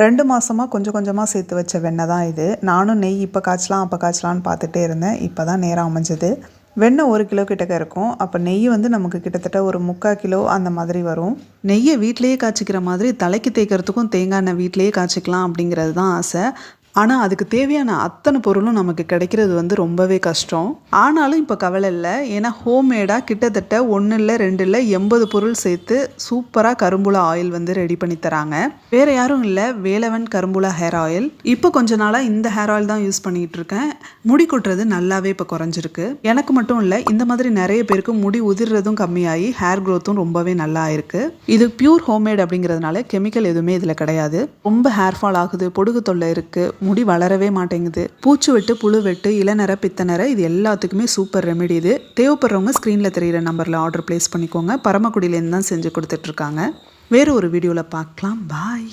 2 மாசமா கொஞ்சம் கொஞ்சமா சேர்த்து வச்ச வெண்ணெய் தான் இது. நானும் நெய் இப்போ காய்ச்சலாம் அப்போ காய்ச்சலான்னு பார்த்துட்டே இருந்தேன். இப்போ தான் நேரம் அமைஞ்சது. வெண்ணெய் 1 கிலோ கிட்டக்க இருக்கும். அப்போ நெய் வந்து நமக்கு கிட்டத்தட்ட ஒரு 3/4 கிலோ அந்த மாதிரி வரும். நெய்யை வீட்டிலேயே காய்ச்சிக்கிற மாதிரி தலைக்கு தேய்க்கிறதுக்கும் தேங்காய் எண்ணெய் வீட்டிலேயே காய்ச்சிக்கலாம் அப்படிங்கிறது தான் ஆசை. ஆனால் அதுக்கு தேவையான அத்தனை பொருளும் நமக்கு கிடைக்கிறது வந்து ரொம்பவே கஷ்டம். ஆனாலும் இப்போ கவலை இல்லை. ஏன்னா ஹோம்மேடாக கிட்டத்தட்ட 1 இல்லை 2 இல்லை 80 பொருள் சேர்த்து சூப்பராக கரும்புலா ஆயில் வந்து ரெடி பண்ணி தராங்க. வேறு யாரும் இல்லை, வேலவன் கரும்புலா ஹேர் ஆயில். இப்போ கொஞ்ச நாளாக இந்த ஹேர் ஆயில் தான் யூஸ் பண்ணிகிட்டு இருக்கேன். முடி கொட்டுறது நல்லாவே இப்போ குறைஞ்சிருக்கு. எனக்கு மட்டும் இல்லை, இந்த மாதிரி நிறைய பேருக்கு முடி உதிர்றதும் கம்மியாகி ஹேர் க்ரோத்தும் ரொம்பவே நல்லா இருக்கு. இது பியூர் ஹோம்மேட் அப்படிங்கிறதுனால கெமிக்கல் எதுவுமே இதில் கிடையாது. ரொம்ப ஹேர் ஃபால் ஆகுது, பொடுகு தொல்லை இருக்குது, முடி வளரவே மாட்டேங்குது, பூச்சி வெட்டு, புழு வெட்டு, இளநரை, பித்தநரை, இது எல்லாத்துக்குமே சூப்பர் ரெமெடி இது. தேவைப்படுறவங்க ஸ்க்ரீனில் தெரிகிற நம்பரில் ஆர்டர் ப்ளேஸ் பண்ணிக்கோங்க. பரமக்குடியிலேருந்து தான் செஞ்சு கொடுத்துட்ருக்காங்க. வேறு ஒரு வீடியோவில் பார்க்கலாம். பாய்.